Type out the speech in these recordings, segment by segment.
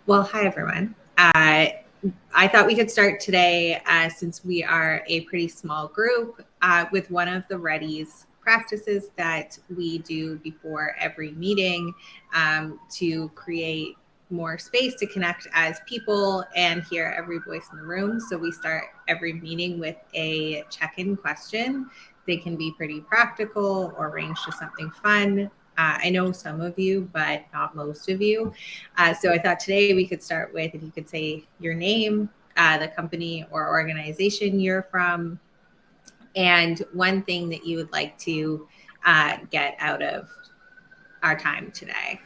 Well, hi, everyone. I thought we could start today, since we are a pretty small group, with one of the Ready's practices that we do before every meeting, to create more space to connect as people and hear every voice in the room. So we start every meeting with a check-in question. They can be pretty practical or range to something fun. I know some of you, but not most of you. So I thought today we could start with, if you could say your name, the company or organization you're from, and one thing that you would like to get out of our time today.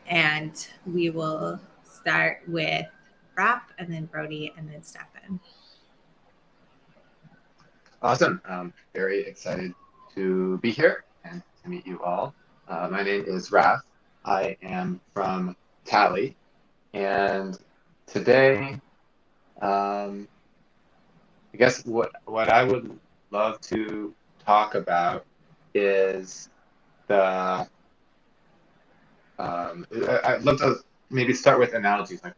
And we will start with Raph, and then Brody, and then Stefan. Awesome. Very excited to be here and to meet you all. My name is Raph. I am from Tally, and today, I guess what I would love to talk about is the. I'd love to maybe start with analogies. Like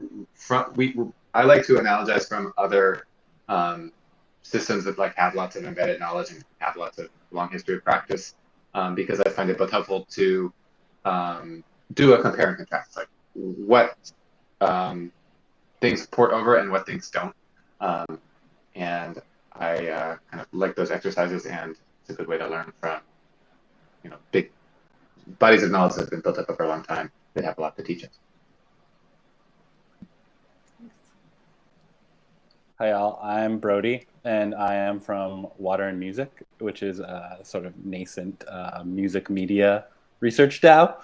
I like to analogize from other systems that like have lots of embedded knowledge and have lots of long history of practice, because I find it both helpful to do a compare and contrast, like what things port over and what things don't. And I kind of like those exercises, and it's a good way to learn from, big bodies of knowledge that have been built up over a long time that have a lot to teach us. Hi, all. I'm Brody, and I am from Water and Music, which is a sort of nascent music media research DAO.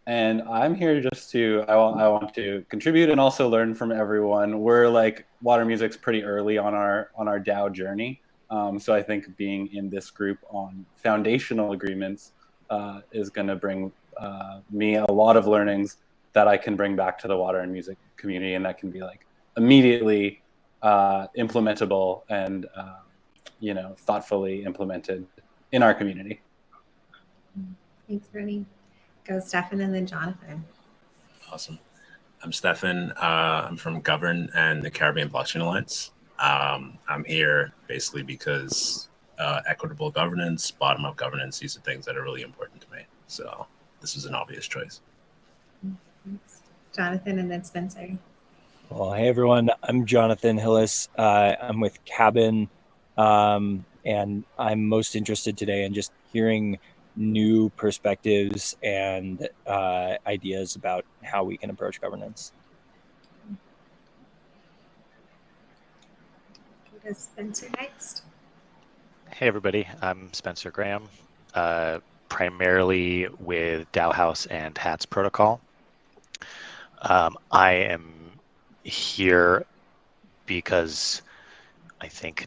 And I'm here just to, I want to contribute and also learn from everyone. We're like, Water Music's pretty early on our DAO journey. So I think being in this group on foundational agreements is going to bring me a lot of learnings that I can bring back to the Water and Music community, and that can be like immediately implementable and thoughtfully implemented in our community. Thanks, Brody. Go Stefan and then Jonathan. Awesome. I'm Stefan. I'm from Govern and the Caribbean Blockchain Alliance. I'm here basically because equitable governance, bottom-up governance, these are things that are really important to me. So this is an obvious choice. Thanks. Jonathan and then Spencer. Well, hey everyone, I'm Jonathan Hillis. I'm with Cabin, and I'm most interested today in just hearing new perspectives and ideas about how we can approach governance. Go to Spencer next. Hey everybody, I'm Spencer Graham, primarily with DAO House and HATS protocol. I am here because I think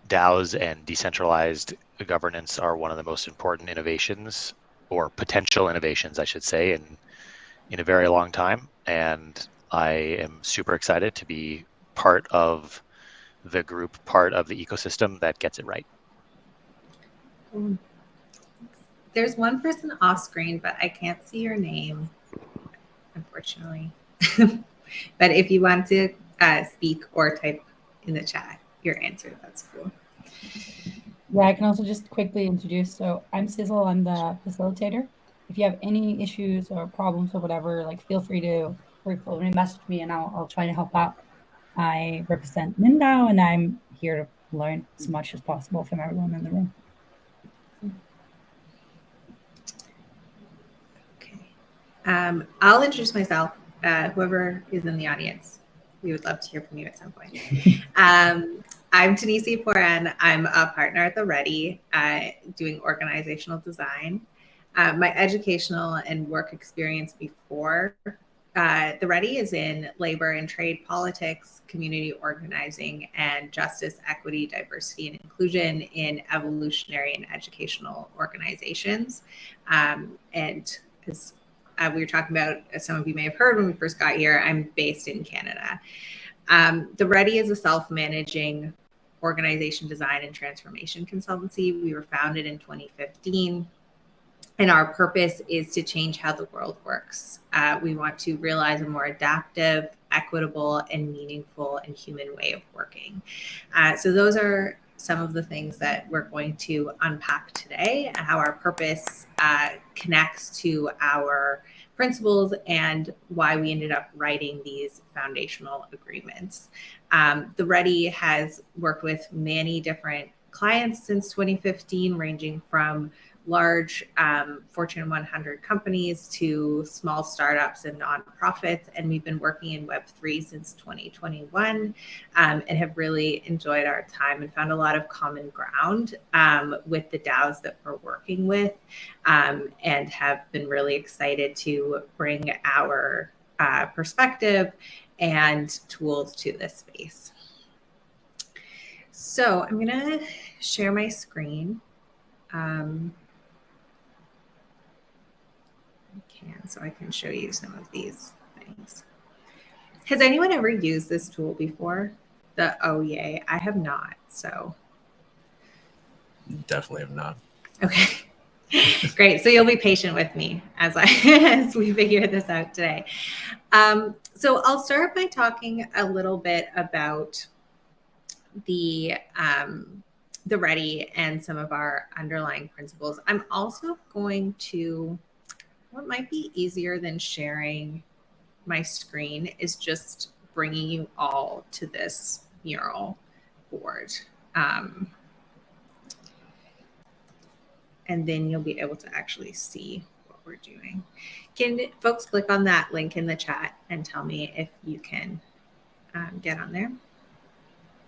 DAOs and decentralized governance are one of the most important innovations, or potential innovations, I should say, in a very long time. And I am super excited to be part of the group, part of the ecosystem that gets it right. There's one person off screen, but I can't see your name, unfortunately. But if you want to speak or type in the chat your answer, that's cool. Yeah, I can also just quickly introduce. So I'm Sizzle, I'm the facilitator. If you have any issues or problems or whatever, like feel free to message me and I'll try to help out. I represent MinDAO and I'm here to learn as much as possible from everyone in the room. Okay. I'll introduce myself. Whoever is in the audience, we would love to hear from you at some point. I'm Tanisi Pooran. I'm a partner at the Ready, doing organizational design. My educational and work experience before the Ready is in labor and trade politics, community organizing, and justice, equity, diversity, and inclusion in evolutionary and educational organizations. And as we were talking about, as some of you may have heard when we first got here, I'm based in Canada. The Ready is a self-managing organization design and transformation consultancy. We were founded in 2015. And our purpose is to change how the world works. We want to realize a more adaptive, equitable, and meaningful and human way of working. So those are some of the things that we're going to unpack today, and how our purpose connects to our principles and why we ended up writing these foundational agreements. The REDI has worked with many different clients since 2015, ranging from large Fortune 100 companies to small startups and nonprofits. And we've been working in Web3 since 2021 and have really enjoyed our time and found a lot of common ground with the DAOs that we're working with, and have been really excited to bring our perspective and tools to this space. So I'm gonna share my screen. So I can show you some of these things. Has anyone ever used this tool before? Oh yay, I have not, so. Definitely have not. Okay, great. So you'll be patient with me as as we figure this out today. So I'll start by talking a little bit about the REDI and some of our underlying principles. I'm also going to, what might be easier than sharing my screen is just bringing you all to this mural board. And then you'll be able to actually see what we're doing. Can folks click on that link in the chat and tell me if you can get on there?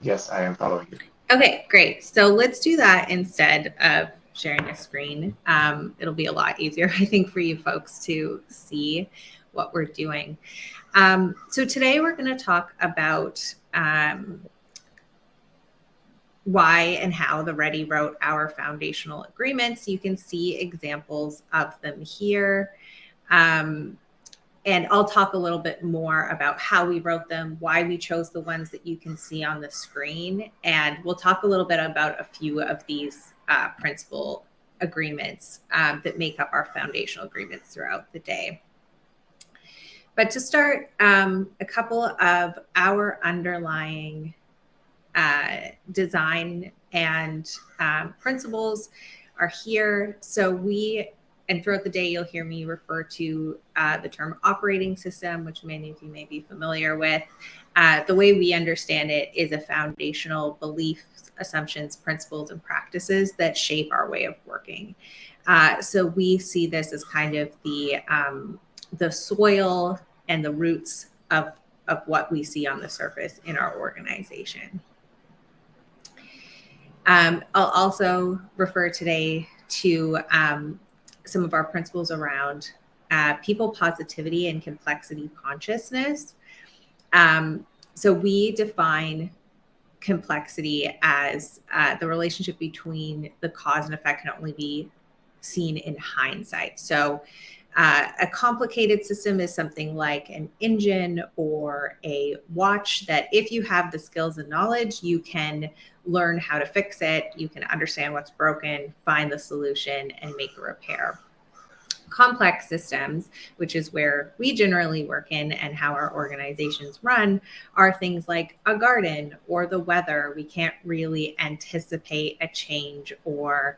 Yes, I am following you. Okay, great. So let's do that instead of sharing a screen. It'll be a lot easier, I think, for you folks to see what we're doing. So today we're going to talk about why and how the REDI wrote our foundational agreements. You can see examples of them here. And I'll talk a little bit more about how we wrote them, why we chose the ones that you can see on the screen. And we'll talk a little bit about a few of these principal agreements that make up our foundational agreements throughout the day. But to start, a couple of our underlying design and principles are here. So and throughout the day, you'll hear me refer to the term operating system, which many of you may be familiar with. The way we understand it is a foundational beliefs, assumptions, principles, and practices that shape our way of working. So we see this as kind of the soil and the roots of what we see on the surface in our organization. I'll also refer today to some of our principles around people positivity and complexity consciousness. So we define complexity as the relationship between the cause and effect can only be seen in hindsight. So a complicated system is something like an engine or a watch that if you have the skills and knowledge, you can learn how to fix it, you can understand what's broken, find the solution, and make a repair. Complex systems, which is where we generally work in and how our organizations run, are things like a garden or the weather. We can't really anticipate a change, or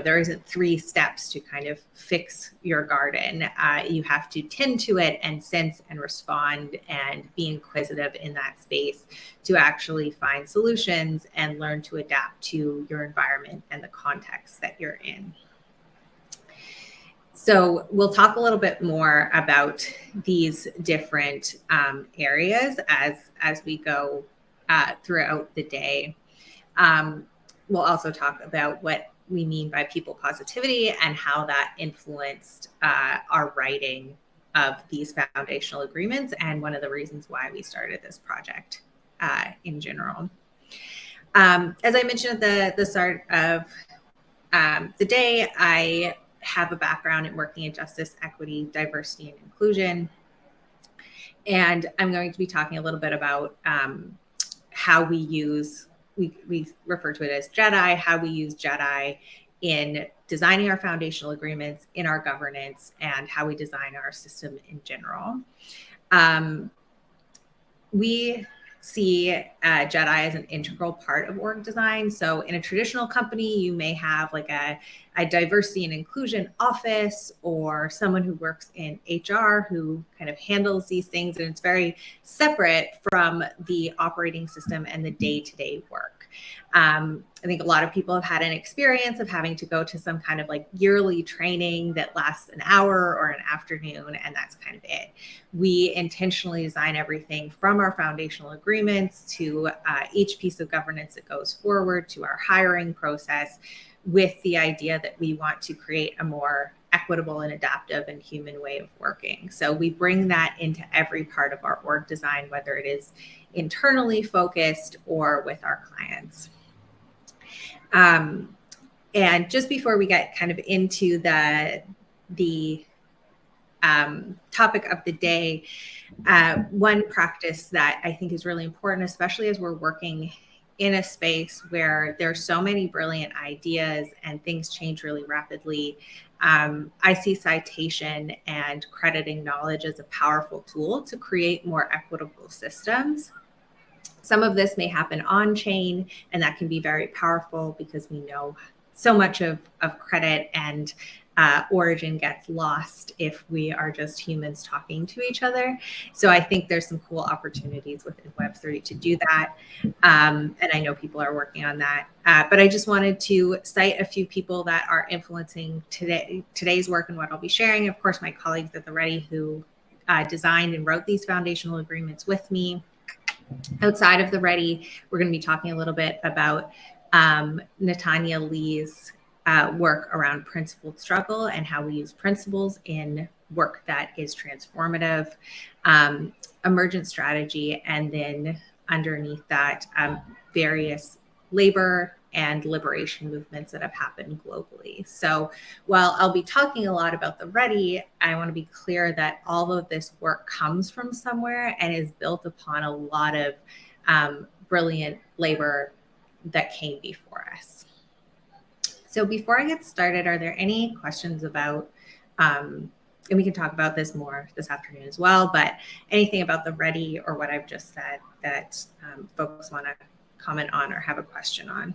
there isn't 3 steps to kind of fix your garden. You have to tend to it and sense and respond and be inquisitive in that space to actually find solutions and learn to adapt to your environment and the context that you're in. So we'll talk a little bit more about these different areas as we go throughout the day. We'll also talk about what we mean by people positivity and how that influenced our writing of these foundational agreements, and one of the reasons why we started this project in general. As I mentioned at the start of the day, I have a background in working in justice, equity, diversity, and inclusion. And I'm going to be talking a little bit about how we use, we refer to it as JEDI, how we use JEDI in designing our foundational agreements, in our governance, and how we design our system in general. We see JEDI as an integral part of org design. So in a traditional company, you may have like a diversity and inclusion office, or someone who works in HR who kind of handles these things, and it's very separate from the operating system and the day-to-day work. I think a lot of people have had an experience of having to go to some kind of like yearly training that lasts an hour or an afternoon, and that's kind of it. We intentionally design everything from our foundational agreements to each piece of governance that goes forward to our hiring process, with the idea that we want to create a more equitable and adaptive and human way of working. So we bring that into every part of our org design, whether it is internally focused or with our clients. And just before we get kind of into the topic of the day, one practice that I think is really important, especially as we're working in a space where there's so many brilliant ideas and things change really rapidly, I see citation and crediting knowledge as a powerful tool to create more equitable systems. Some of this may happen on chain, and that can be very powerful because we know so much of credit and origin gets lost if we are just humans talking to each other. So I think there's some cool opportunities within Web3 to do that. And I know people are working on that. But I just wanted to cite a few people that are influencing today's work and what I'll be sharing. Of course, my colleagues at the Ready who designed and wrote these foundational agreements with me. Outside of the Ready, we're going to be talking a little bit about Natanya Lee's work around principled struggle and how we use principles in work that is transformative, emergent strategy, and then underneath that, various labor and liberation movements that have happened globally. So while I'll be talking a lot about the Ready, I want to be clear that all of this work comes from somewhere and is built upon a lot of brilliant labor that came before us. So before I get started, are there any questions about, and we can talk about this more this afternoon as well, but anything about the Ready or what I've just said that folks want to comment on or have a question on?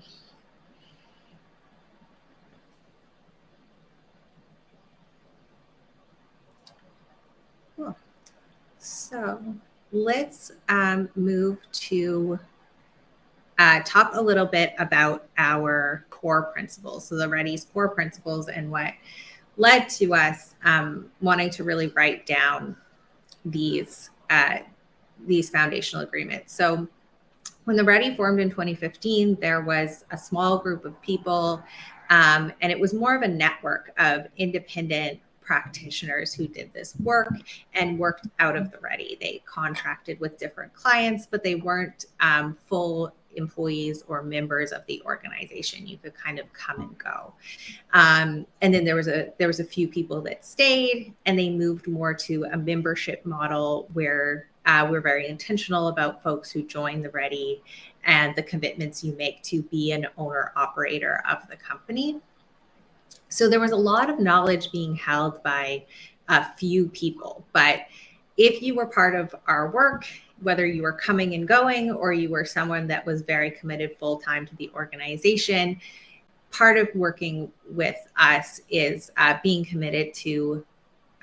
Cool. So let's move to talk a little bit about our core principles. So the Ready's core principles and what led to us wanting to really write down these foundational agreements. So when the Ready formed in 2015, there was a small group of people, and it was more of a network of independent practitioners who did this work and worked out of the Ready. They contracted with different clients, but they weren't full employees or members of the organization. You could kind of come and go. And then there was a few people that stayed, and they moved more to a membership model where we're very intentional about folks who join the Ready and the commitments you make to be an owner operator of the company. So there was a lot of knowledge being held by a few people, but if you were part of our work, whether you were coming and going or you were someone that was very committed full-time to the organization, part of working with us is being committed to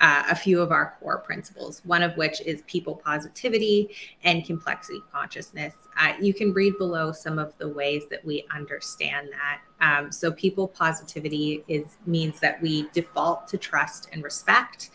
a few of our core principles, one of which is people positivity and complexity consciousness. You can read below some of the ways that we understand that. So people positivity means that we default to trust and respect.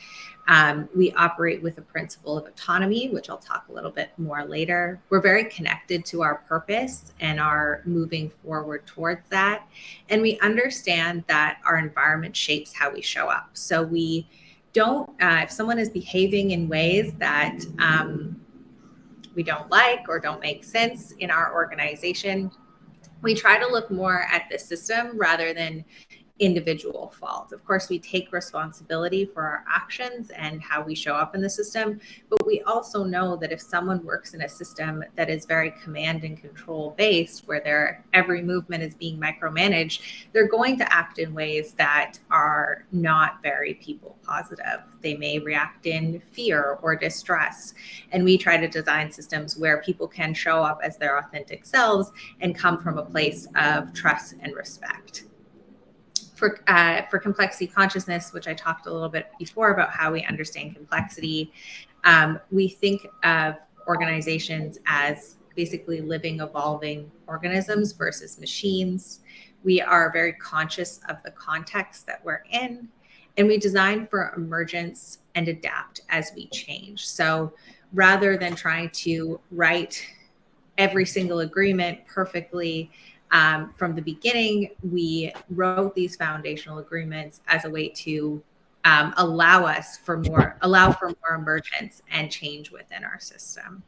We operate with a principle of autonomy, which I'll talk a little bit more later. We're very connected to our purpose and are moving forward towards that. And we understand that our environment shapes how we show up. So we don't, if someone is behaving in ways that we don't like or don't make sense in our organization, we try to look more at the system rather than individual fault. Of course, we take responsibility for our actions and how we show up in the system, but we also know that if someone works in a system that is very command and control based, where their every movement is being micromanaged, they're going to act in ways that are not very people positive. They may react in fear or distress. And we try to design systems where people can show up as their authentic selves and come from a place of trust and respect. For complexity consciousness, which I talked a little bit before about how we understand complexity, we think of organizations as basically living, evolving organisms versus machines. We are very conscious of the context that we're in, and we design for emergence and adapt as we change. So rather than trying to write every single agreement perfectly, from the beginning, we wrote these foundational agreements as a way to allow for more emergence and change within our system.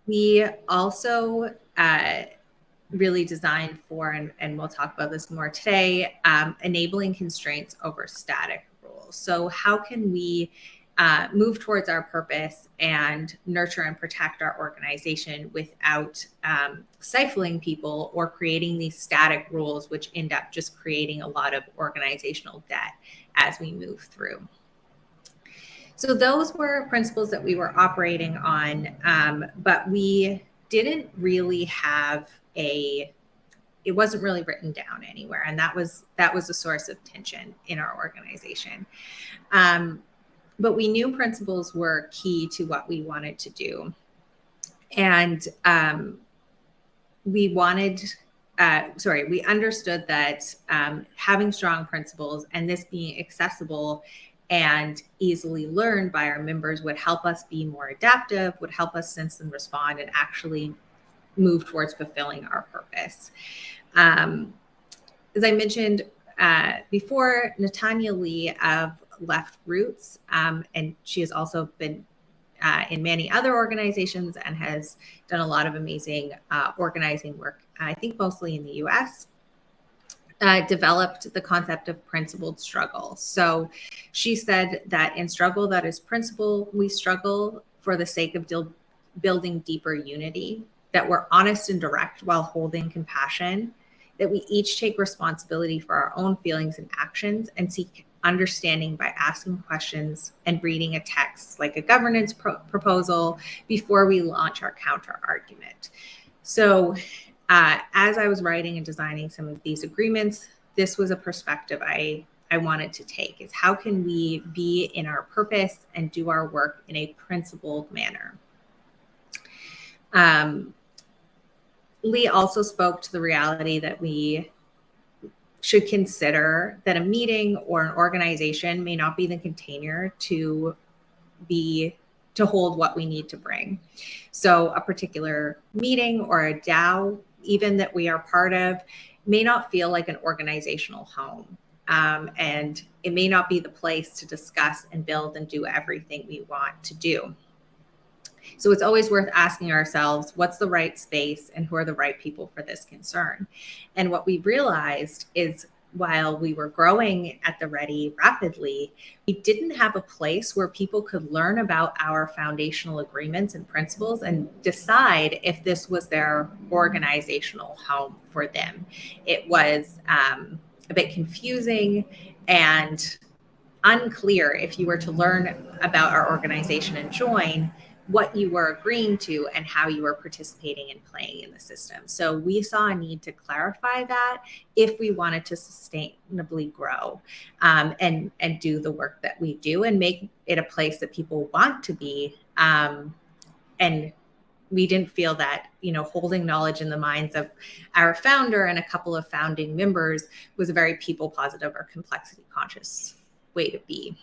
We also really designed for, and we'll talk about this more today, enabling constraints over static rules. So how can we move towards our purpose and nurture and protect our organization without stifling people or creating these static rules, which end up just creating a lot of organizational debt as we move through. So those were principles that we were operating on, but we didn't really have it wasn't really written down anywhere. And that was a source of tension in our organization. But we knew principles were key to what we wanted to do. And we understood that having strong principles and this being accessible and easily learned by our members would help us be more adaptive, would help us sense and respond and actually move towards fulfilling our purpose. As I mentioned before, Natanya Lee of Left Roots, and she has also been in many other organizations and has done a lot of amazing organizing work, I think mostly in the US, developed the concept of principled struggle. So she said that in struggle that is principle, we struggle for the sake of building deeper unity, that we're honest and direct while holding compassion, that we each take responsibility for our own feelings and actions and seek understanding by asking questions and reading a text like a governance proposal before we launch our counter argument. So as I was writing and designing some of these agreements, this was a perspective I wanted to take, is how can we be in our purpose and do our work in a principled manner? Lee also spoke to the reality that we should consider that a meeting or an organization may not be the container to hold what we need to bring. So a particular meeting or a DAO, even that we are part of, may not feel like an organizational home. And it may not be the place to discuss and build and do everything we want to do. So it's always worth asking ourselves, what's the right space and who are the right people for this concern? And what we realized is, while we were growing at the Ready rapidly, we didn't have a place where people could learn about our foundational agreements and principles and decide if this was their organizational home for them. It was a bit confusing and unclear if you were to learn about our organization and join, what you were agreeing to and how you were participating and playing in the system. So we saw a need to clarify that if we wanted to sustainably grow and do the work that we do and make it a place that people want to be. And we didn't feel that, holding knowledge in the minds of our founder and a couple of founding members was a very people positive or complexity conscious way to be.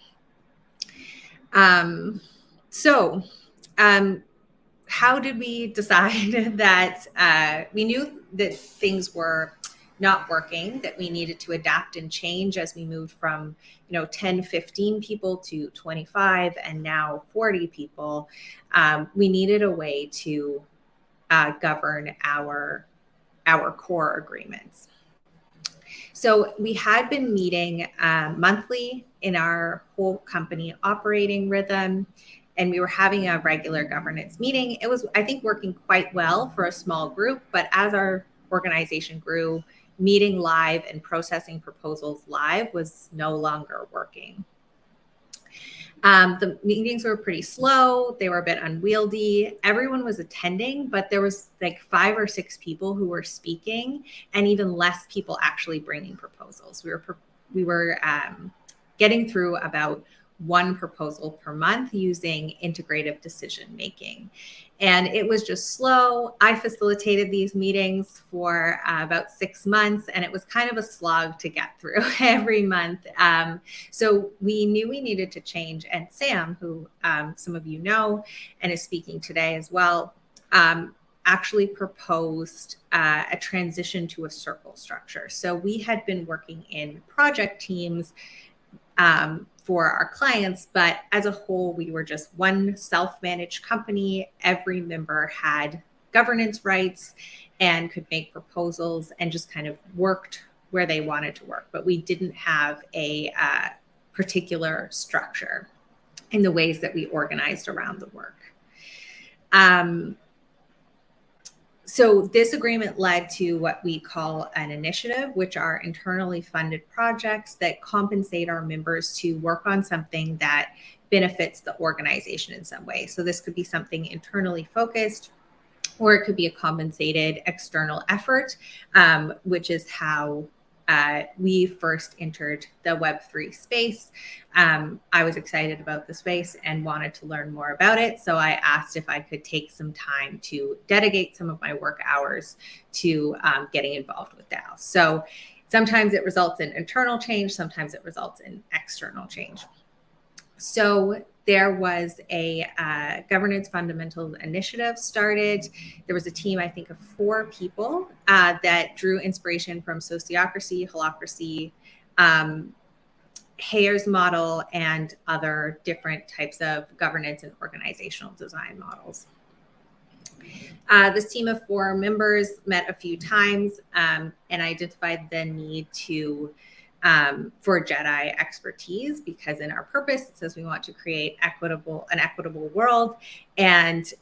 How did we decide that we knew that things were not working, that we needed to adapt and change as we moved from 10, 15 people to 25 and now 40 people? We needed a way to govern our core agreements. So we had been meeting monthly in our whole company operating rhythm, and we were having a regular governance meeting. It was, I think, working quite well for a small group, but as our organization grew, meeting live and processing proposals live was no longer working. The meetings were pretty slow. They were a bit unwieldy. Everyone was attending, but there was like 5 or 6 people who were speaking, and even less people actually bringing proposals. We were getting through about 1 proposal per month using integrative decision making. And it was just slow. I facilitated these meetings for about 6 months, and it was kind of a slog to get through every month. So we knew we needed to change. And Sam, who some of you know and is speaking today as well, actually proposed a transition to a circle structure. So we had been working in project teams for our clients, but as a whole, we were just one self-managed company. Every member had governance rights and could make proposals and just kind of worked where they wanted to work. But we didn't have a particular structure in the ways that we organized around the work. So this agreement led to what we call an initiative, which are internally funded projects that compensate our members to work on something that benefits the organization in some way. So this could be something internally focused, or it could be a compensated external effort, which is how we first entered the Web3 space. I was excited about the space and wanted to learn more about it. So I asked if I could take some time to dedicate some of my work hours to getting involved with DAOs. So sometimes it results in internal change, sometimes it results in external change. So there was a governance fundamentals initiative started. There was a team, I think, of 4 people that drew inspiration from sociocracy, holacracy, Hayer's model, and other different types of governance and organizational design models. This team of 4 members met a few times and identified the need to for JEDI expertise, because in our purpose it says we want to create an equitable world, and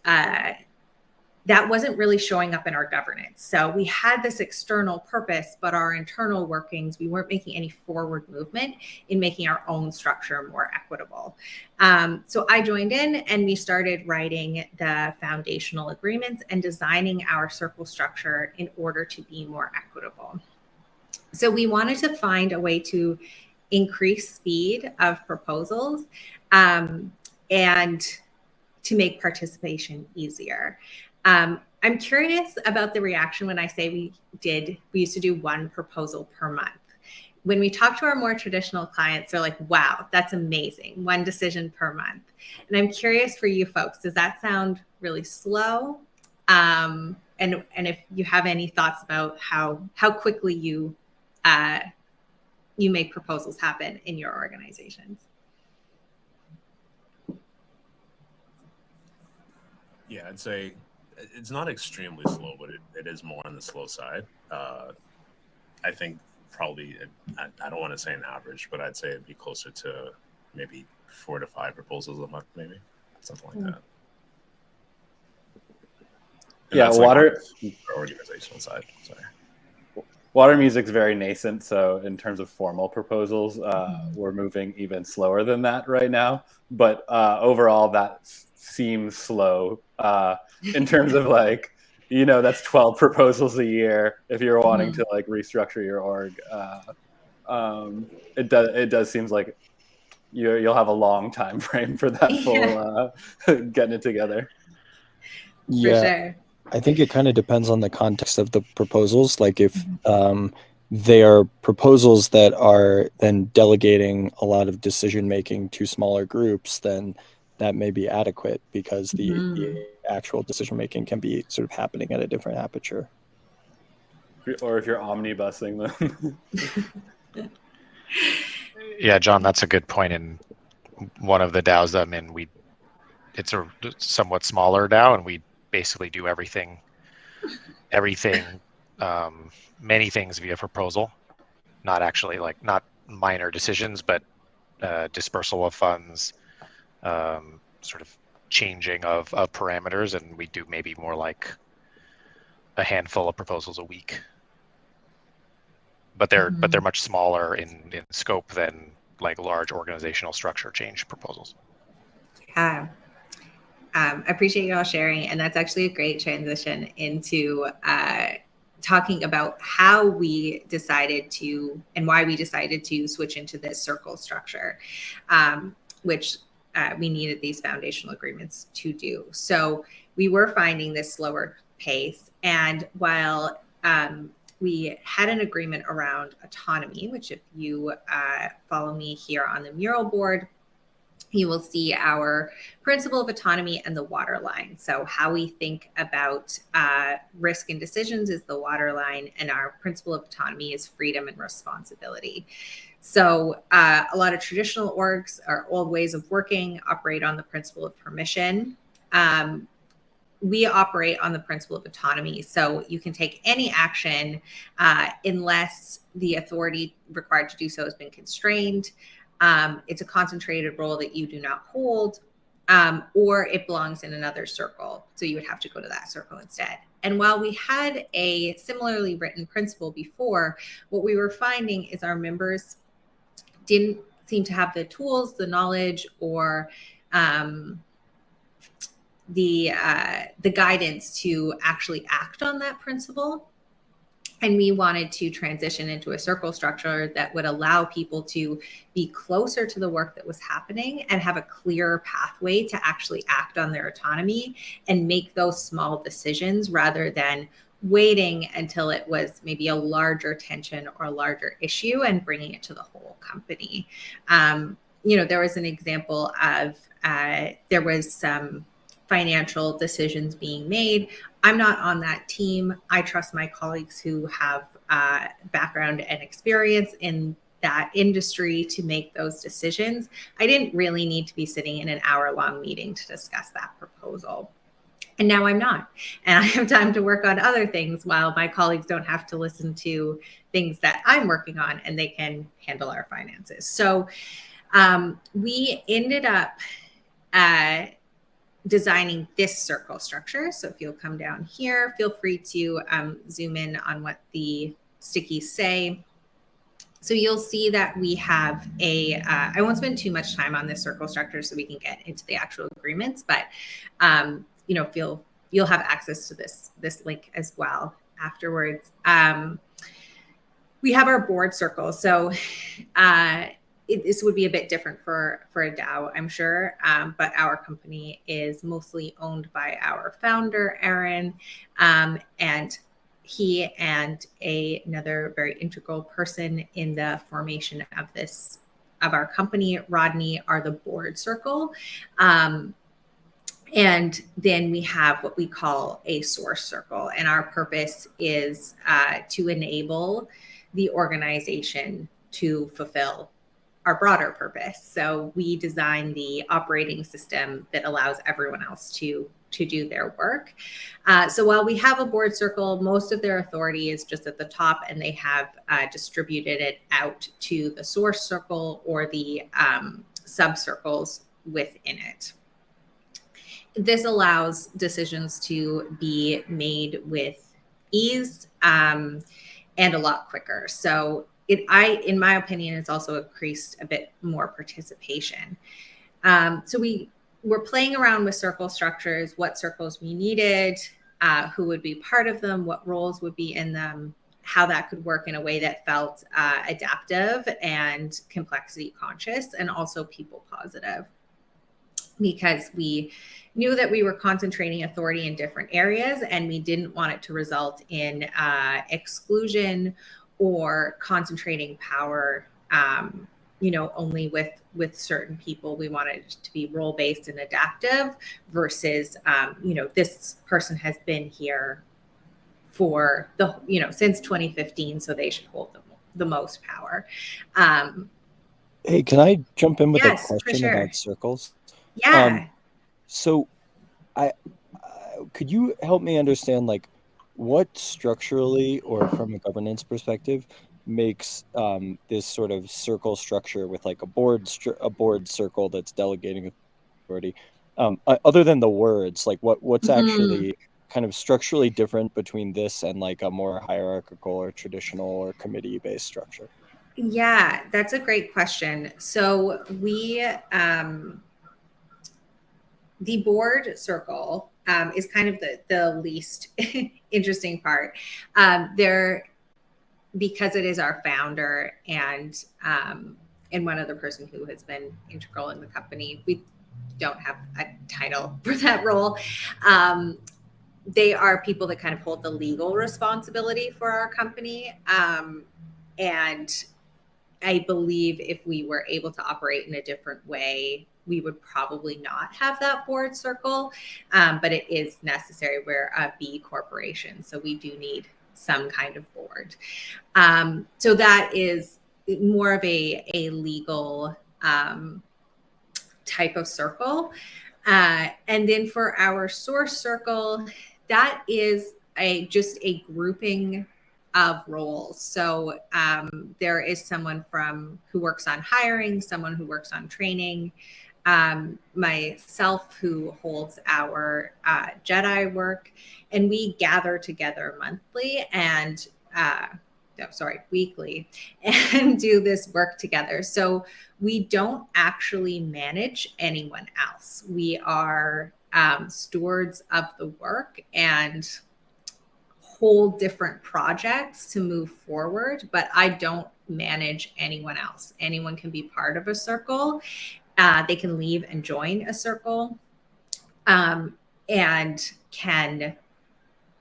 that wasn't really showing up in our governance. So we had this external purpose, but our internal workings, we weren't making any forward movement in making our own structure more equitable. So I joined in and we started writing the foundational agreements and designing our circle structure in order to be more equitable. So we wanted to find a way to increase speed of proposals and to make participation easier. I'm curious about the reaction when I say we used to do 1 proposal per month. When we talk to our more traditional clients, they're like, wow, that's amazing. 1 decision per month. And I'm curious for you folks, does that sound really slow? And if you have any thoughts about how quickly you make proposals happen in your organizations. Yeah, I'd say it's not extremely slow, but it is more on the slow side. I think probably, I don't want to say an average, but I'd say it'd be closer to maybe 4 to 5 proposals a month, maybe something like that. And yeah, water organizational side. Sorry. Water music's very nascent, so in terms of formal proposals, we're moving even slower than that right now. But overall, that seems slow in terms of like, that's 12 proposals a year if you're wanting to like restructure your org. It does seems like you'll have a long time frame for that full getting it together. Yeah. For sure. I think it kind of depends on the context of the proposals. Like if they are proposals that are then delegating a lot of decision making to smaller groups, then that may be adequate because the actual decision making can be sort of happening at a different aperture. Or if you're omnibusing them. Yeah, John, that's a good point. In one of the DAOs I'm in, it's a somewhat smaller DAO, and we basically do everything, many things via proposal. not actually like not minor decisions, but dispersal of funds, sort of changing of parameters, and we do maybe more like a handful of proposals a week. But they're much smaller in scope than like large organizational structure change proposals. Yeah. I appreciate you all sharing, and that's actually a great transition into talking about how we decided to and why we decided to switch into this circle structure, which we needed these foundational agreements to do. So we were finding this slower pace, and while we had an agreement around autonomy, which if you follow me here on the mural board, you will see our principle of autonomy and the water line. So how we think about risk and decisions is the water line, and our principle of autonomy is freedom and responsibility. So a lot of traditional orgs or old ways of working operate on the principle of permission. We operate on the principle of autonomy. So you can take any action unless the authority required to do so has been constrained. It's a concentrated role that you do not hold, or it belongs in another circle. So you would have to go to that circle instead. And while we had a similarly written principle before, what we were finding is our members didn't seem to have the tools, the knowledge, or the guidance to actually act on that principle. And we wanted to transition into a circle structure that would allow people to be closer to the work that was happening and have a clearer pathway to actually act on their autonomy and make those small decisions rather than waiting until it was maybe a larger tension or a larger issue and bringing it to the whole company. There was an example of there was some financial decisions being made. I'm not on that team. I trust my colleagues who have background and experience in that industry to make those decisions. I didn't really need to be sitting in an hour-long meeting to discuss that proposal. And now I'm not. And I have time to work on other things while my colleagues don't have to listen to things that I'm working on, and they can handle our finances. So we ended up designing this circle structure. So if you'll come down here, feel free to zoom in on what the stickies say. So you'll see that we have I won't spend too much time on this circle structure so we can get into the actual agreements, but you'll have access to this link as well afterwards. We have our board circle. So this would be a bit different for a DAO, I'm sure, but our company is mostly owned by our founder, Aaron, and he and another very integral person in the formation of our company, Rodney, are the board circle. And then we have what we call a source circle, and our purpose is to enable the organization to fulfill our broader purpose. So we design the operating system that allows everyone else to do their work. So while we have a board circle, most of their authority is just at the top, and they have distributed it out to the source circle or the sub-circles within it. This allows decisions to be made with ease and a lot quicker. So in my opinion, it's also increased a bit more participation. So we were playing around with circle structures, what circles we needed, who would be part of them, what roles would be in them, how that could work in a way that felt adaptive and complexity conscious and also people positive. Because we knew that we were concentrating authority in different areas, and we didn't want it to result in exclusion or concentrating power, only with certain people. We wanted it to be role-based and adaptive versus, this person has been here for since 2015, so they should hold the most power. Hey, can I jump in with a Yes, for question sure. about circles? Yeah. So could you help me understand, like, what structurally or from a governance perspective makes this sort of circle structure with like a board circle that's delegating authority. Other than the words, like what's actually kind of structurally different between this and like a more hierarchical or traditional or committee-based structure? Yeah, that's a great question. So the board circle is kind of the least interesting part. Because it is our founder and one other person who has been integral in the company. We don't have a title for that role. They are people that kind of hold the legal responsibility for our company. And I believe if we were able to operate in a different way, we would probably not have that board circle, but it is necessary. We're a B corporation, so we do need some kind of board. So that is more of a legal type of circle. And then for our source circle, that is just a grouping of roles. So there is someone who works on hiring, someone who works on training, myself who holds our JEDI work, and we gather together monthly and weekly and do this work together. So we don't actually manage anyone else. We are stewards of the work and hold different projects to move forward, but I don't manage anyone else. Anyone can be part of a circle. They can leave and join a circle and can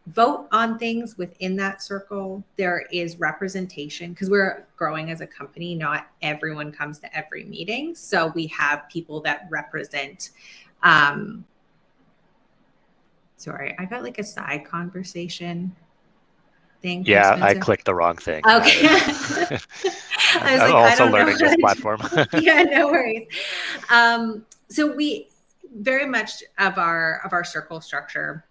vote on things within that circle. There is representation because we're growing as a company. Not everyone comes to every meeting. So we have people that represent. Sorry, I got like a side conversation thing. Yeah, I clicked the wrong thing. Okay. I'm also learning this platform. Yeah, no worries. So we very much of our circle structure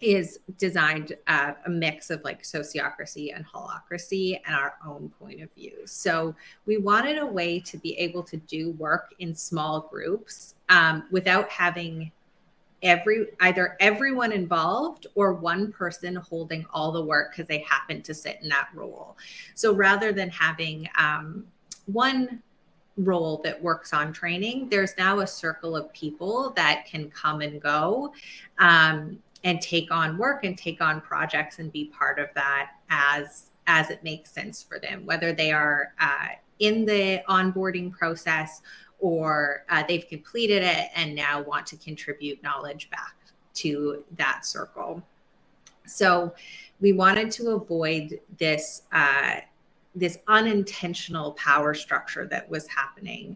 is designed a mix of like sociocracy and holacracy and our own point of view. So we wanted a way to be able to do work in small groups without having either everyone involved or one person holding all the work because they happen to sit in that role. So rather than having one role that works on training, there's now a circle of people that can come and go and take on work and take on projects and be part of that as it makes sense for them, whether they are in the onboarding process or they've completed it and now want to contribute knowledge back to that circle. So we wanted to avoid this unintentional power structure that was happening,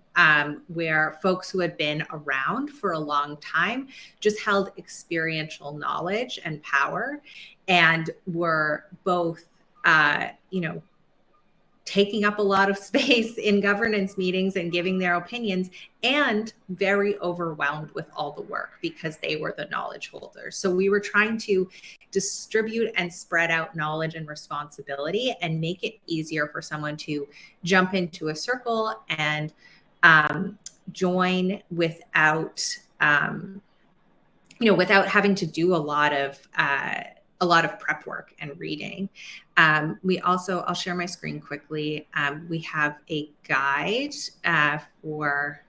where folks who had been around for a long time just held experiential knowledge and power and were both, taking up a lot of space in governance meetings and giving their opinions, and very overwhelmed with all the work because they were the knowledge holders. So we were trying to distribute and spread out knowledge and responsibility and make it easier for someone to jump into a circle and join without having to do a lot of prep work and reading. We also, I'll share my screen quickly. We have a guide for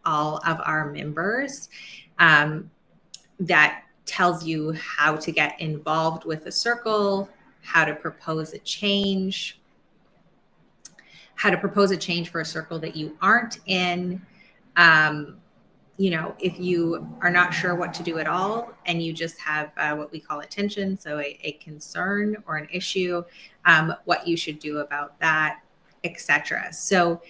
all of our members that tells you how to get involved with a circle, how to propose a change for a circle that you aren't in. If you are not sure what to do at all and you just have what we call a tension, so a concern or an issue, what you should do about that, etc. So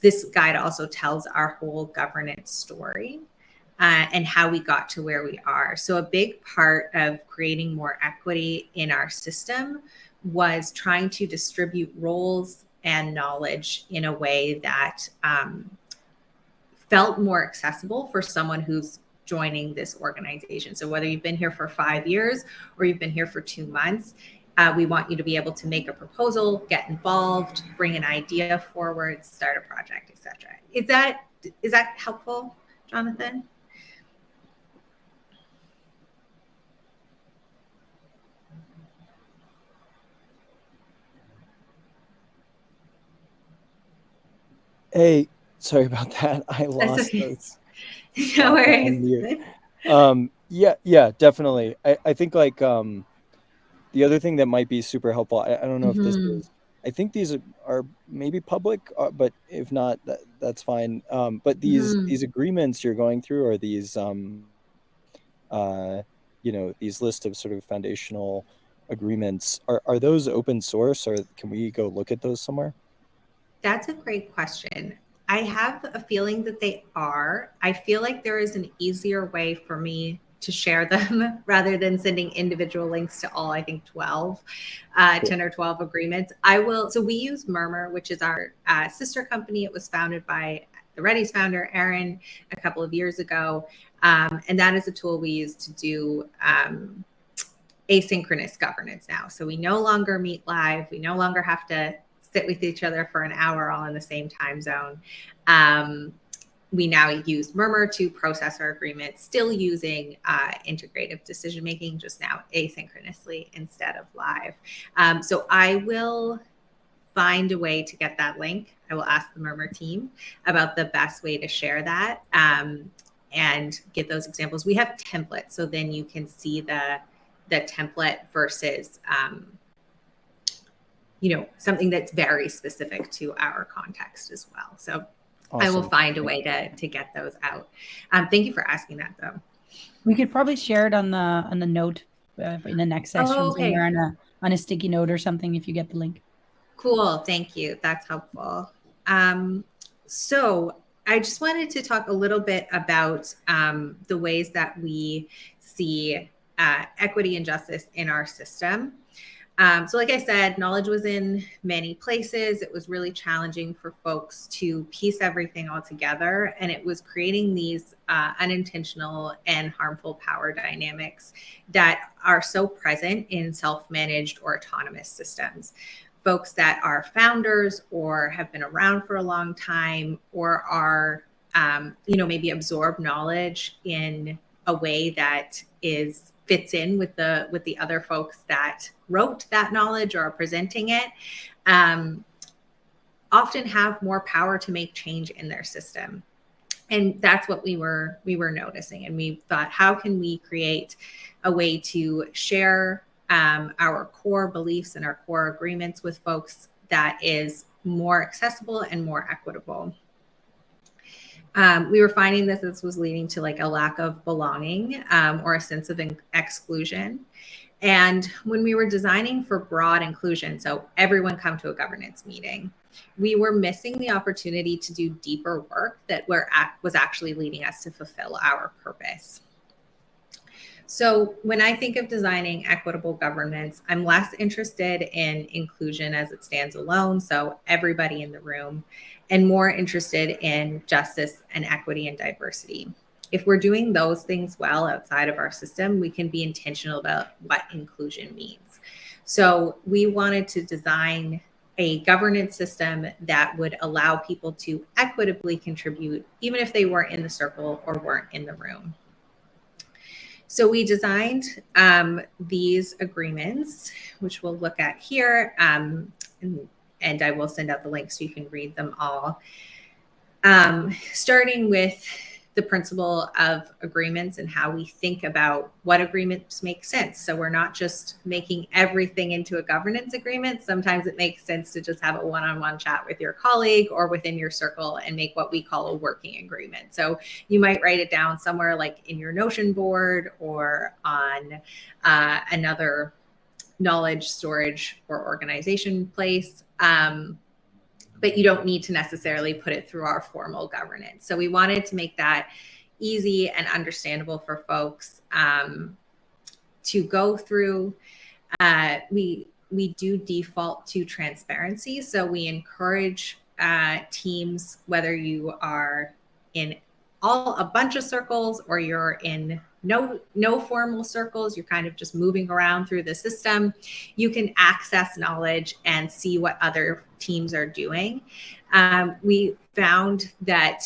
this guide also tells our whole governance story and how we got to where we are. So a big part of creating more equity in our system was trying to distribute roles and knowledge in a way that felt more accessible for someone who's joining this organization. So whether you've been here for 5 years or you've been here for 2 months, We want you to be able to make a proposal, get involved, bring an idea forward, start a project, etc. Is that helpful, Jonathan? Hey, sorry about that. I lost okay. those. No worries. Yeah, definitely. I think like the other thing that might be super helpful, I don't know if this is, I think these are maybe public, but if not, that's fine. But these agreements you're going through are these these list of sort of foundational agreements. Are those open source, or can we go look at those somewhere? That's a great question. I have a feeling that they are. I feel like there is an easier way for me to share them rather than sending individual links to all, I think 12, 10 or 12 agreements. So we use Murmur, which is our sister company. It was founded by the Ready's founder, Aaron, a couple of years ago. And that is a tool we use to do asynchronous governance now. So we no longer meet live. We no longer have to sit with each other for an hour all in the same time zone. We now use Murmur to process our agreements, still using integrative decision-making, just now asynchronously instead of live. So I will find a way to get that link. I will ask the Murmur team about the best way to share that and get those examples. We have templates, so then you can see the template versus something that's very specific to our context as well. So awesome. I will find a way to get those out. Thank you for asking that, though. We could probably share it on the note in the next session somewhere on a sticky note or something if you get the link. Cool. Thank you. That's helpful. So I just wanted to talk a little bit about the ways that we see equity and justice in our system. So like I said, knowledge was in many places. It was really challenging for folks to piece everything all together. And it was creating these unintentional and harmful power dynamics that are so present in self-managed or autonomous systems. Folks that are founders or have been around for a long time or are, maybe absorb knowledge in a way that fits in with the other folks that wrote that knowledge or are presenting it, often have more power to make change in their system. And that's what we were noticing. And we thought, how can we create a way to share our core beliefs and our core agreements with folks that is more accessible and more equitable? We were finding that this was leading to like a lack of belonging or a sense of exclusion. And when we were designing for broad inclusion, so everyone come to a governance meeting, we were missing the opportunity to do deeper work that was actually leading us to fulfill our purpose. So when I think of designing equitable governance, I'm less interested in inclusion as it stands alone, so everybody in the room, and more interested in justice and equity and diversity. If we're doing those things well outside of our system, we can be intentional about what inclusion means. So we wanted to design a governance system that would allow people to equitably contribute, even if they weren't in the circle or weren't in the room. So we designed these agreements, which we'll look at here, and I will send out the links so you can read them all. Starting with the principle of agreements and how we think about what agreements make sense. So we're not just making everything into a governance agreement. Sometimes it makes sense to just have a one-on-one chat with your colleague or within your circle and make what we call a working agreement. So you might write it down somewhere like in your Notion board or on another knowledge storage or organization place. But you don't need to necessarily put it through our formal governance. So we wanted to make that easy and understandable for folks to go through. We do default to transparency. So we encourage teams, whether you are in a bunch of circles, or you're in no formal circles, you're kind of just moving around through the system, you can access knowledge and see what other teams are doing. We found that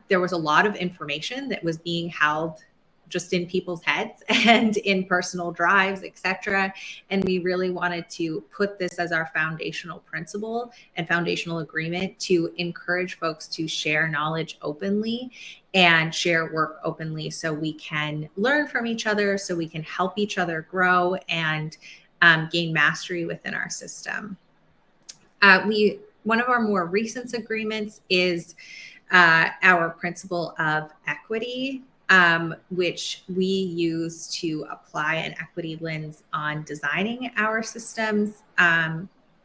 there was a lot of information that was being held just in people's heads and in personal drives, etc. And we really wanted to put this as our foundational principle and foundational agreement to encourage folks to share knowledge openly and share work openly, so we can learn from each other, so we can help each other grow and gain mastery within our system. One of our more recent agreements is our principle of equity, which we use to apply an equity lens on designing our systems,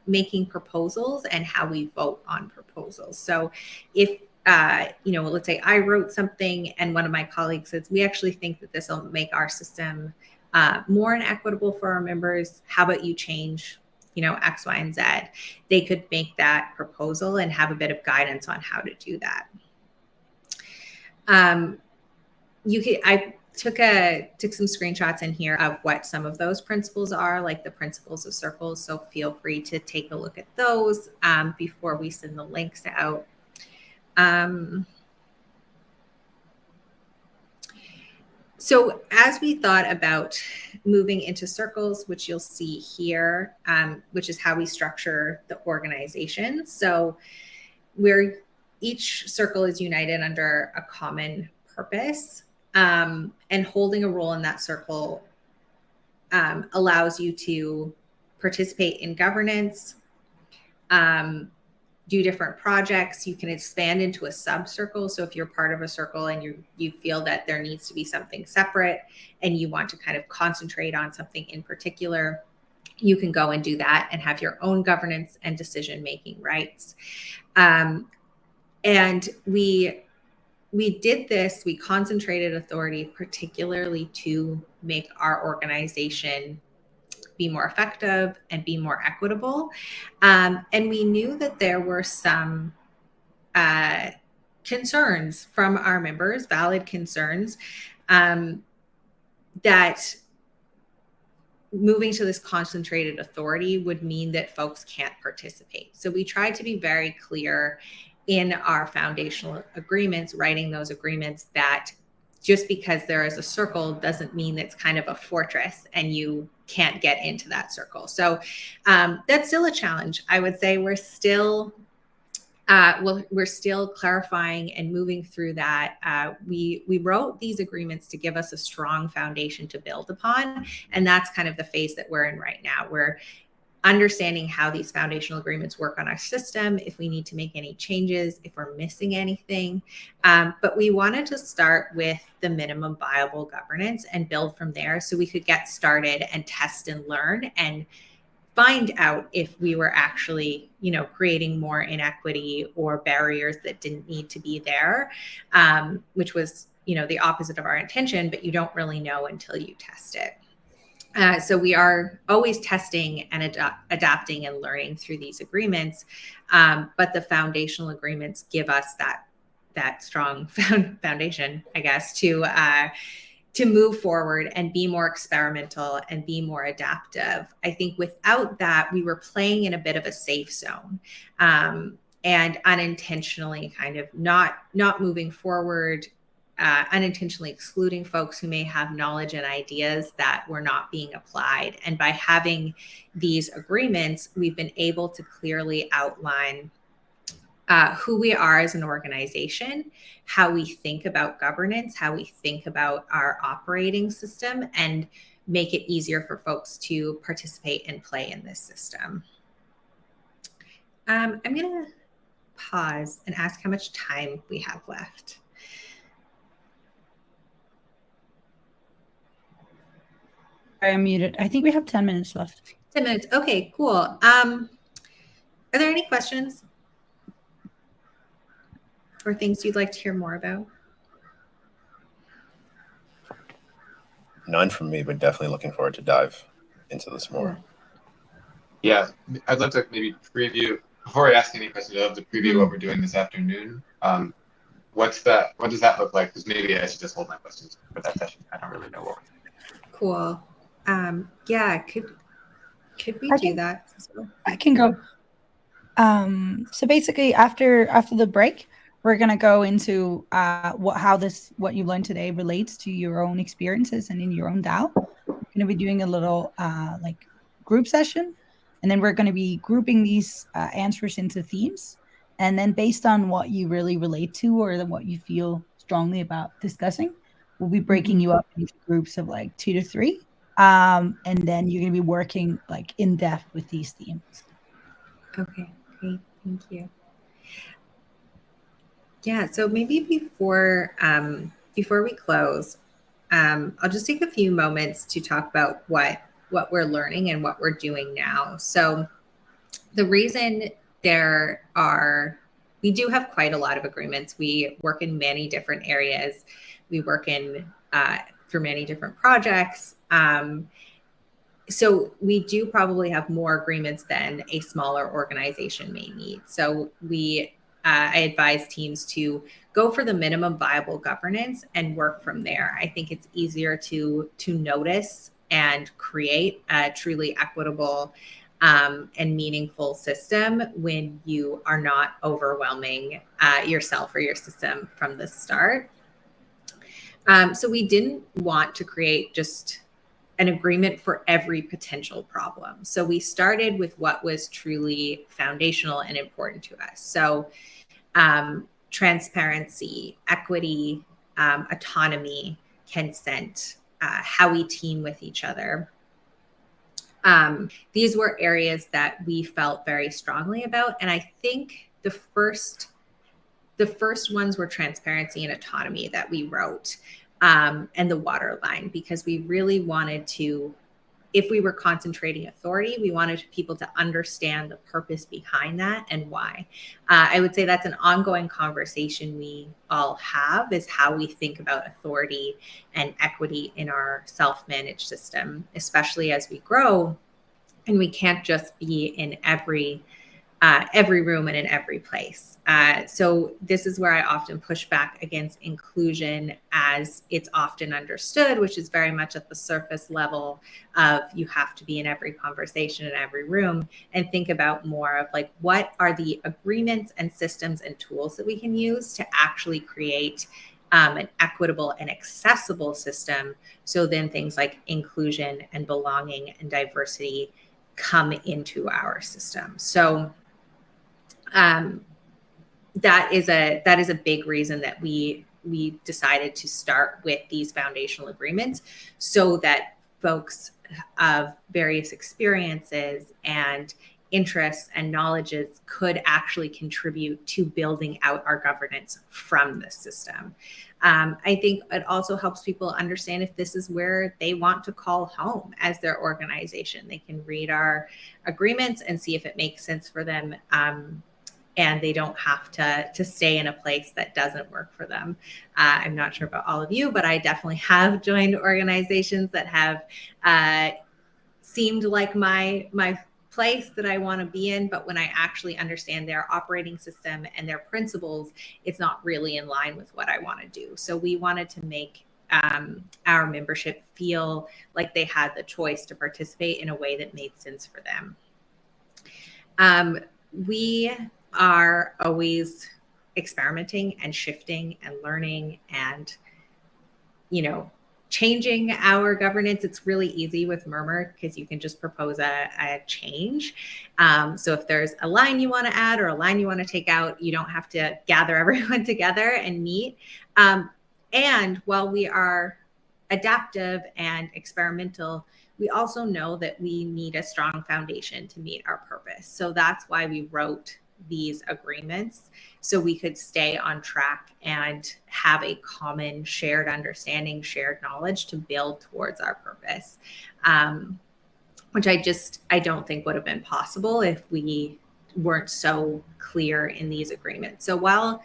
making proposals, and how we vote on proposals. So if, let's say I wrote something and one of my colleagues says, we actually think that this will make our system more inequitable for our members. How about you change, X, Y, and Z? They could make that proposal and have a bit of guidance on how to do that. I took some screenshots in here of what some of those principles are, like the principles of circles. So feel free to take a look at those before we send the links out. So as we thought about moving into circles, which you'll see here, which is how we structure the organization. So each circle is united under a common purpose, and holding a role in that circle allows you to participate in governance, do different projects. You can expand into a sub-circle. So if you're part of a circle and you feel that there needs to be something separate and you want to kind of concentrate on something in particular, you can go and do that and have your own governance and decision-making rights. And we did this, we concentrated authority particularly to make our organization be more effective and be more equitable. And we knew that there were some concerns from our members, valid concerns, that moving to this concentrated authority would mean that folks can't participate. So we tried to be very clear in our foundational agreements, writing those agreements, that just because there is a circle doesn't mean it's kind of a fortress and you can't get into that circle. So that's still a challenge. I would say we're still clarifying and moving through that. We wrote these agreements to give us a strong foundation to build upon, and that's kind of the phase that we're in right now. We're understanding how these foundational agreements work on our system, if we need to make any changes, if we're missing anything. But we wanted to start with the minimum viable governance and build from there, so we could get started and test and learn and find out if we were actually, creating more inequity or barriers that didn't need to be there, which was, the opposite of our intention, but you don't really know until you test it. So we are always testing and adapting and learning through these agreements, but the foundational agreements give us that strong foundation, I guess, to move forward and be more experimental and be more adaptive. I think without that, we were playing in a bit of a safe zone, and unintentionally kind of not moving forward. Unintentionally excluding folks who may have knowledge and ideas that were not being applied. And by having these agreements, we've been able to clearly outline who we are as an organization, how we think about governance, how we think about our operating system, and make it easier for folks to participate and play in this system. I'm going to pause and ask how much time we have left. I'm muted. I think we have 10 minutes left. 10 minutes. Okay, cool. Are there any questions or things you'd like to hear more about? None from me, but definitely looking forward to dive into this more. Yeah, I'd love to maybe preview, before I ask any questions, I'd love to preview what we're doing this afternoon. what does that look like? Because maybe I should just hold my questions for that session. I don't really know what Cool. Yeah, could we do that? I can go. So basically, after the break, we're gonna go into what you learned today relates to your own experiences and in your own DAO. We're gonna be doing a little like group session, and then we're gonna be grouping these answers into themes, and then based on what you really relate to or what you feel strongly about discussing, we'll be breaking you up into groups of like 2 to 3, and then you're gonna be working like in depth with these themes. Okay, great. Thank you. Yeah, so maybe before we close, I'll just take a few moments to talk about what we're learning and what we're doing now. So the reason we do have quite a lot of agreements. We work in many different areas. We work in for many different projects. So we do probably have more agreements than a smaller organization may need. So I advise teams to go for the minimum viable governance and work from there. I think it's easier to notice and create a truly equitable and meaningful system when you are not overwhelming yourself or your system from the start. So we didn't want to create just an agreement for every potential problem. So we started with what was truly foundational and important to us. So transparency, equity, autonomy, consent, how we team with each other. These were areas that we felt very strongly about. And I think the first ones were transparency and autonomy that we wrote. And the water line, because we really wanted to, if we were concentrating authority, we wanted people to understand the purpose behind that and why. I would say that's an ongoing conversation we all have, is how we think about authority and equity in our self-managed system, especially as we grow. And we can't just be in every room and in every place. So this is where I often push back against inclusion as it's often understood, which is very much at the surface level of you have to be in every conversation in every room, and think about more of like, what are the agreements and systems and tools that we can use to actually create an equitable and accessible system. So then things like inclusion and belonging and diversity come into our system. So that is a big reason that we decided to start with these foundational agreements, so that folks of various experiences and interests and knowledges could actually contribute to building out our governance from the system. I think it also helps people understand if this is where they want to call home as their organization. They can read our agreements and see if it makes sense for them. And they don't have to stay in a place that doesn't work for them. I'm not sure about all of you, but I definitely have joined organizations that have seemed like my place that I want to be in, but when I actually understand their operating system and their principles, it's not really in line with what I want to do. So we wanted to make our membership feel like they had the choice to participate in a way that made sense for them. We are always experimenting and shifting and learning and, changing our governance. It's really easy with Murmur because you can just propose a change. So if there's a line you want to add or a line you want to take out, you don't have to gather everyone together and meet. And while we are adaptive and experimental, we also know that we need a strong foundation to meet our purpose. So that's why we wrote these agreements, so we could stay on track and have a common shared understanding, shared knowledge to build towards our purpose, which I don't think would have been possible if we weren't so clear in these agreements. So while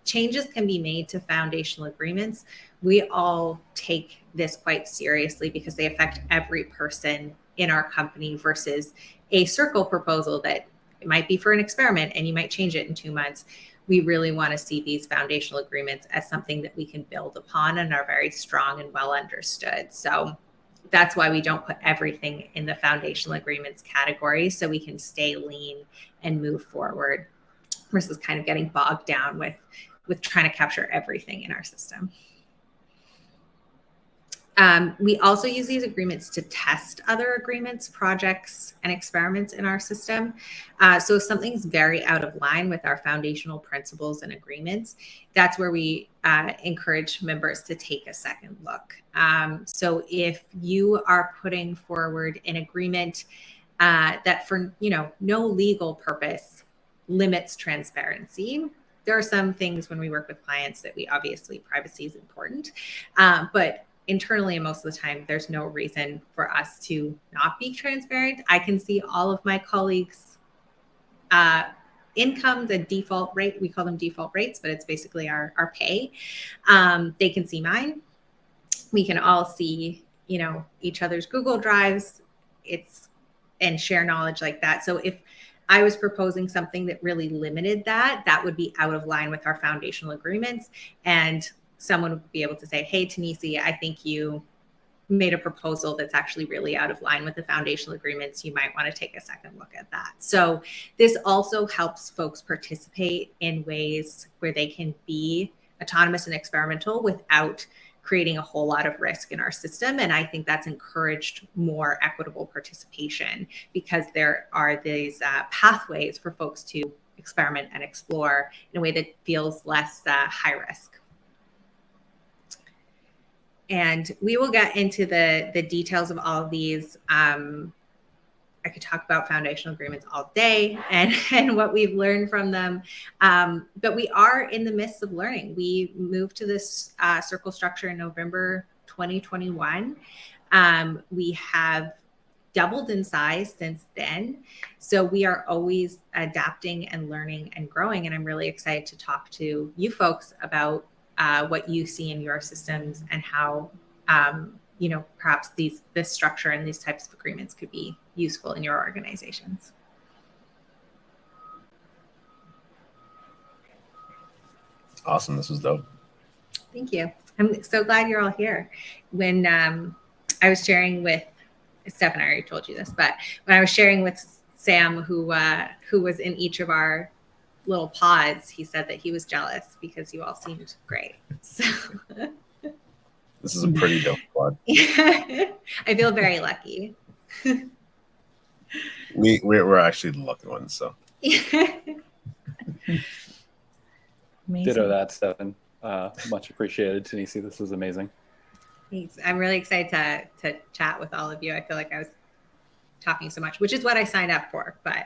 changes can be made to foundational agreements, we all take this quite seriously because they affect every person in our company, versus a circle proposal that it might be for an experiment and you might change it in 2 months. we really want to see these foundational agreements as something that we can build upon and are very strong and well understood. So that's why we don't put everything in the foundational agreements category, so we can stay lean and move forward versus kind of getting bogged down with trying to capture everything in our system. We also use these agreements to test other agreements, projects, and experiments in our system. So if something's very out of line with our foundational principles and agreements, that's where we encourage members to take a second look. So if you are putting forward an agreement that for no legal purpose limits transparency, there are some things when we work with clients that we obviously privacy is important, but internally, and most of the time, there's no reason for us to not be transparent. I can see all of my colleagues' income, the default rate, we call them default rates, but it's basically our pay. They can see mine. We can all see, each other's Google Drives, and share knowledge like that. So if I was proposing something that really limited that, that would be out of line with our foundational agreements. And someone would be able to say, hey, Tanisi, I think you made a proposal that's actually really out of line with the foundational agreements. You might want to take a second look at that. So this also helps folks participate in ways where they can be autonomous and experimental without creating a whole lot of risk in our system. And I think that's encouraged more equitable participation, because there are these pathways for folks to experiment and explore in a way that feels less high risk. And we will get into the details of all of these. I could talk about foundational agreements all day and what we've learned from them. But we are in the midst of learning. We moved to this circle structure in November 2021. We have doubled in size since then. So we are always adapting and learning and growing. And I'm really excited to talk to you folks about what you see in your systems and how, perhaps this structure and these types of agreements could be useful in your organizations. Awesome. This was dope. Thank you. I'm so glad you're all here. When I was sharing with Steph, I already told you this, but when I was sharing with Sam, who was in each of our little pods, he said that he was jealous because you all seemed great. So this is a pretty dope pod. I feel very lucky. We're actually the lucky ones. So ditto that, Stefan. Much appreciated, Tanisi. This was amazing. Thanks. I'm really excited to chat with all of you. I feel like I was talking so much, which is what I signed up for, but